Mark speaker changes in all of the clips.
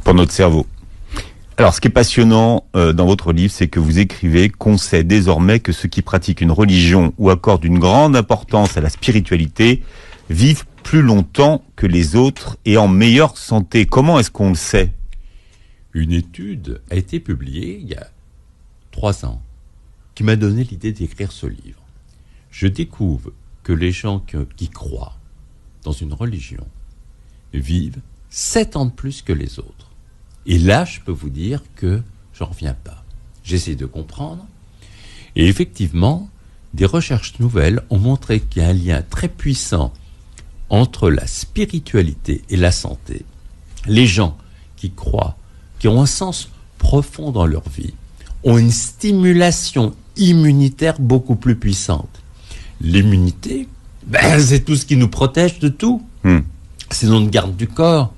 Speaker 1: pour notre cerveau. Alors, ce qui est passionnant dans votre livre, c'est que vous écrivez qu'on sait désormais que ceux qui pratiquent une religion ou accordent une grande importance à la spiritualité vivent plus longtemps que les autres et en meilleure santé. Comment est-ce qu'on le sait ?
Speaker 2: Une étude a été publiée il y a 3 ans qui m'a donné l'idée d'écrire ce livre. Je découvre que les gens qui croient dans une religion vivent 7 ans de plus que les autres. Et là, je peux vous dire que j'en reviens pas. J'essaie de comprendre. Et effectivement, des recherches nouvelles ont montré qu'il y a un lien très puissant entre la spiritualité et la santé. Les gens qui croient, qui ont un sens profond dans leur vie, ont une stimulation immunitaire beaucoup plus puissante. L'immunité, c'est tout ce qui nous protège de tout. C'est notre garde du corps.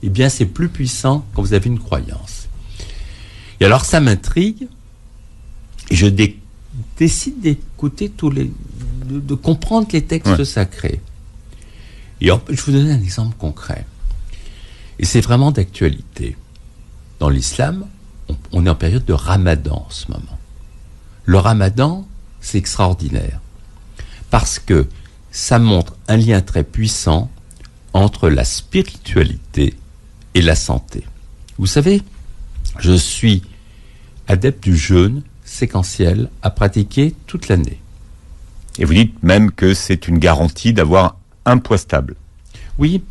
Speaker 2: Eh bien, c'est plus puissant quand vous avez une croyance. Et alors, ça m'intrigue. Et je décide d'écouter de comprendre les textes sacrés. Et je vous donne un exemple concret. Et c'est vraiment d'actualité. Dans l'islam, on est en période de ramadan en ce moment. Le ramadan, c'est extraordinaire. Parce que ça montre un lien très puissant entre la spiritualité et la santé. Vous savez, je suis adepte du jeûne séquentiel à pratiquer toute l'année.
Speaker 1: Et vous dites même que c'est une garantie d'avoir un poids stable.
Speaker 2: Oui,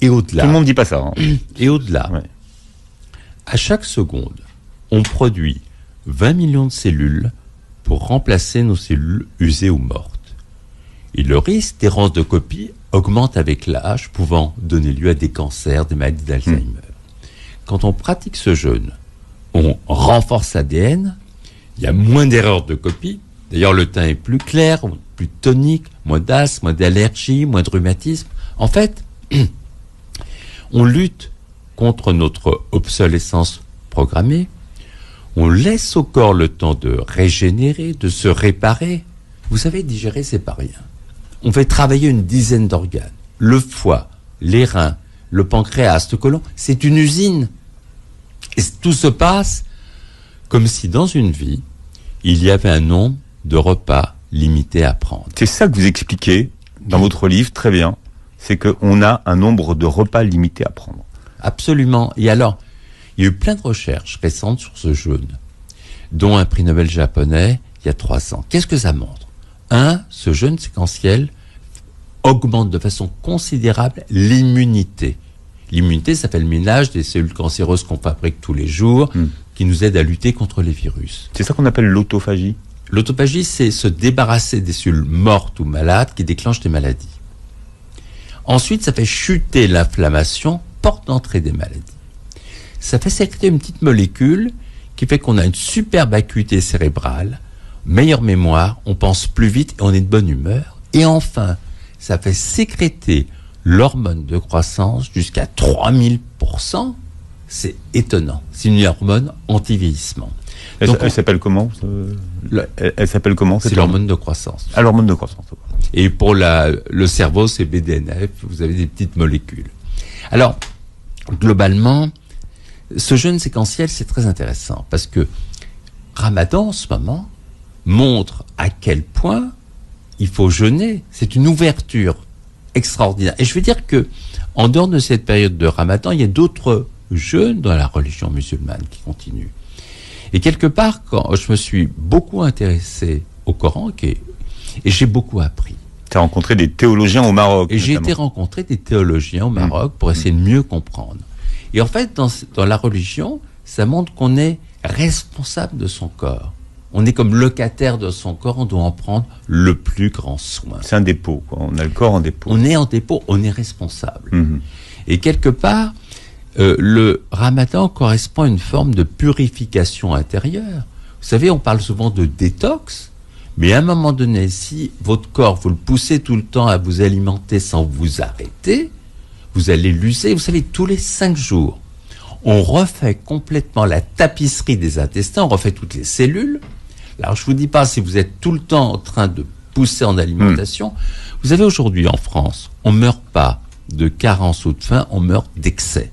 Speaker 2: et au-delà.
Speaker 1: Tout le monde ne dit pas ça.
Speaker 2: Et au-delà. Ouais. À chaque seconde, on produit 20 millions de cellules pour remplacer nos cellules usées ou mortes. Et le risque d'errance de copie augmente avec l'âge, pouvant donner lieu à des cancers, des maladies d'Alzheimer. Quand on pratique ce jeûne, on renforce l'ADN, il y a moins d'erreurs de copie. D'ailleurs, le teint est plus clair, plus tonique, moins d'asthme, moins d'allergie, moins de rhumatisme. En fait, on lutte contre notre obsolescence programmée. On laisse au corps le temps de régénérer, de se réparer. Vous savez, digérer, c'est pas rien. On fait travailler une dizaine d'organes. Le foie, les reins, le pancréas, le côlon, c'est une usine. Et tout se passe comme si dans une vie, il y avait un nombre de repas limités à prendre.
Speaker 1: C'est ça que vous expliquez dans votre livre, très bien. C'est qu'on a un nombre de repas limités à prendre.
Speaker 2: Absolument. Et alors, il y a eu plein de recherches récentes sur ce jeûne, dont un prix Nobel japonais il y a 3 ans. Qu'est-ce que ça montre ? Ce jeûne séquentiel augmente de façon considérable l'immunité. L'immunité, ça fait le ménage des cellules cancéreuses qu'on fabrique tous les jours, qui nous aident à lutter contre les virus.
Speaker 1: C'est ça qu'on appelle l'autophagie ?
Speaker 2: L'autophagie, c'est se débarrasser des cellules mortes ou malades qui déclenchent des maladies. Ensuite, ça fait chuter l'inflammation, porte d'entrée des maladies. Ça fait sécréter une petite molécule qui fait qu'on a une superbe acuité cérébrale, meilleure mémoire, on pense plus vite et on est de bonne humeur. Et enfin, ça fait sécréter l'hormone de croissance jusqu'à 3000%. C'est étonnant. C'est une hormone anti-vieillissement.
Speaker 1: Elle s'appelle comment Elle s'appelle comment
Speaker 2: C'est l'hormone de croissance.
Speaker 1: Ah, l'hormone de croissance.
Speaker 2: Et pour le cerveau, c'est BDNF. Vous avez des petites molécules. Alors, globalement, ce jeûne séquentiel, c'est très intéressant parce que Ramadan, en ce moment, montre à quel point il faut jeûner. C'est une ouverture extraordinaire. Et je veux dire que, en dehors de cette période de Ramadan, il y a d'autres jeûnes dans la religion musulmane qui continuent. Et quelque part, quand je me suis beaucoup intéressé au Coran, et j'ai beaucoup appris.
Speaker 1: Tu as rencontré des théologiens au Maroc.
Speaker 2: Et j'ai été rencontrer des théologiens au Maroc pour essayer de mieux comprendre. Et en fait, dans la religion, ça montre qu'on est responsable de son corps. On est comme locataire de son corps, on doit en prendre le plus grand soin.
Speaker 1: C'est un dépôt, quoi. On a le corps en dépôt.
Speaker 2: On est en dépôt, on est responsable. Et quelque part, le Ramadan correspond à une forme de purification intérieure. Vous savez, on parle souvent de détox, mais à un moment donné, si votre corps, vous le poussez tout le temps à vous alimenter sans vous arrêter, vous allez l'user. Vous savez, tous les 5 jours, on refait complètement la tapisserie des intestins, on refait toutes les cellules. Alors, je vous dis pas si vous êtes tout le temps en train de pousser en alimentation. Vous savez, aujourd'hui, en France, on meurt pas de carence ou de faim, on meurt d'excès.